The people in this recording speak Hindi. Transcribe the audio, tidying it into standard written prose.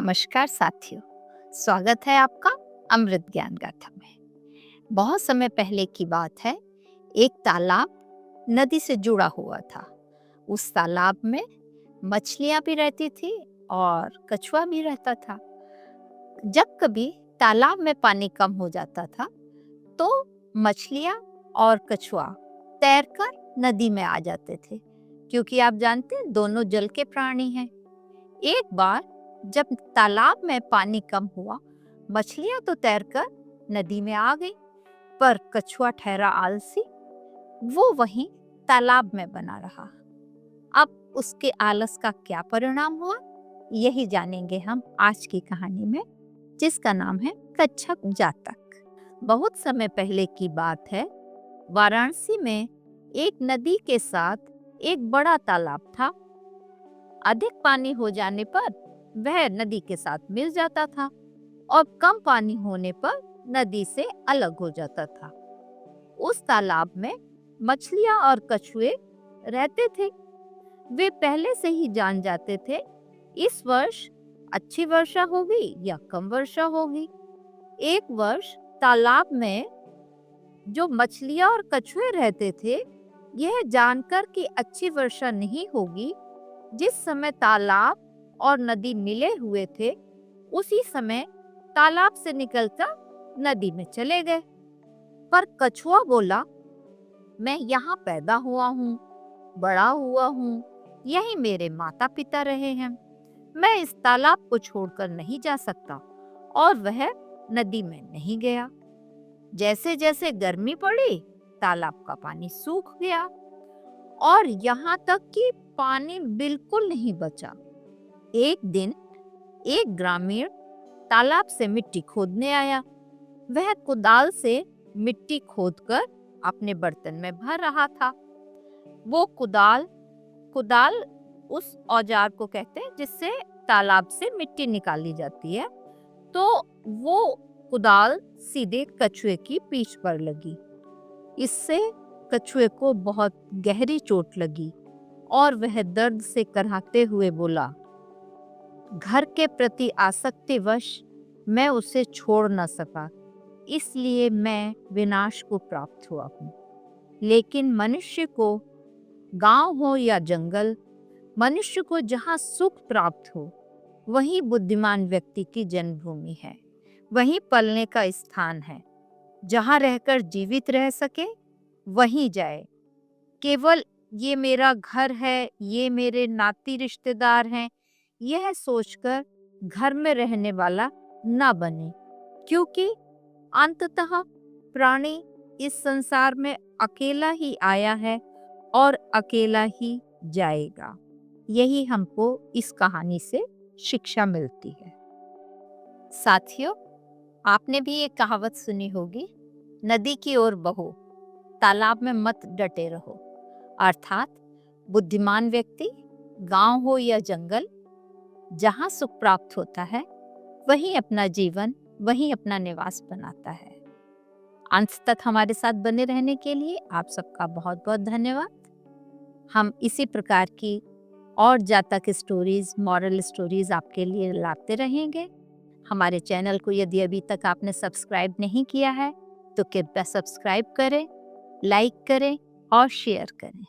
नमस्कार साथियों। स्वागत है आपका अमृत ज्ञान गाथा में। बहुत समय पहले की बात है। एक तालाब नदी से जुड़ा हुआ था। उस तालाब में मछलियां भी रहती थी और कछुआ भी रहता था। जब कभी तालाब में पानी कम हो जाता था तो मछलियां और कछुआ तैरकर नदी में आ जाते थे, क्योंकि आप जानते हैं दोनों जल के प्राणी हैं। एक बार जब तालाब में पानी कम हुआ, मछलियां तो तैरकर नदी में आ गई, पर कछुआ ठहरा आलसी। वो वहीं तालाब में बना रहा। अब उसके आलस का क्या परिणाम हुआ, यही जानेंगे हम आज की कहानी में, जिसका नाम है कच्छप जातक। बहुत समय पहले की बात है। वाराणसी में एक नदी के साथ एक बड़ा तालाब था। अधिक पानी हो जाने पर वह नदी के साथ मिल जाता था और कम पानी होने पर नदी से अलग हो जाता था। उस तालाब में मछलियां और कछुए रहते थे। वे पहले से ही जान जाते थे इस वर्ष अच्छी वर्षा होगी या कम वर्षा होगी। एक वर्ष तालाब में जो मछलियां और कछुए रहते थे, यह जानकर कि अच्छी वर्षा नहीं होगी, जिस समय तालाब और नदी मिले हुए थे, उसी समय तालाब से निकलकर नदी में चले गए। पर कछुआ बोला, मैं यहाँ पैदा हुआ हूँ, बड़ा हुआ हूँ, यही मेरे माता पिता रहे हैं, मैं इस तालाब को छोड़कर नहीं जा सकता। और वह नदी में नहीं गया। जैसे जैसे गर्मी पड़ी, तालाब का पानी सूख गया और यहाँ तक कि पानी बिल्कुल नहीं बचा। एक दिन एक ग्रामीण तालाब से मिट्टी खोदने आया। वह कुदाल से मिट्टी खोदकर अपने बर्तन में भर रहा था। वो कुदाल कुदाल उस औजार को कहते हैं जिससे तालाब से मिट्टी निकाली जाती है। तो वो कुदाल सीधे कछुए की पीठ पर लगी। इससे कछुए को बहुत गहरी चोट लगी और वह दर्द से कराहते हुए बोला, घर के प्रति आसक्तिवश मैं उसे छोड़ न सका, इसलिए मैं विनाश को प्राप्त हुआ हूँ। लेकिन मनुष्य को, गांव हो या जंगल, मनुष्य को जहाँ सुख प्राप्त हो, वही बुद्धिमान व्यक्ति की जन्मभूमि है, वही पलने का स्थान है। जहाँ रहकर जीवित रह सके वहीं जाए। केवल ये मेरा घर है, ये मेरे नाती रिश्तेदार हैं, यह सोचकर घर में रहने वाला ना बने, क्योंकि अंततः प्राणी इस संसार में अकेला ही आया है और अकेला ही जाएगा। यही हमको इस कहानी से शिक्षा मिलती है। साथियों, आपने भी एक कहावत सुनी होगी, नदी की ओर बहो, तालाब में मत डटे रहो। अर्थात बुद्धिमान व्यक्ति, गांव हो या जंगल, जहां सुख प्राप्त होता है वहीं अपना जीवन, वहीं अपना निवास बनाता है। अंत तक हमारे साथ बने रहने के लिए आप सबका बहुत बहुत धन्यवाद। हम इसी प्रकार की और जातक स्टोरीज, मॉरल स्टोरीज आपके लिए लाते रहेंगे। हमारे चैनल को यदि अभी तक आपने सब्सक्राइब नहीं किया है तो कृपया सब्सक्राइब करें, लाइक करें और शेयर करें।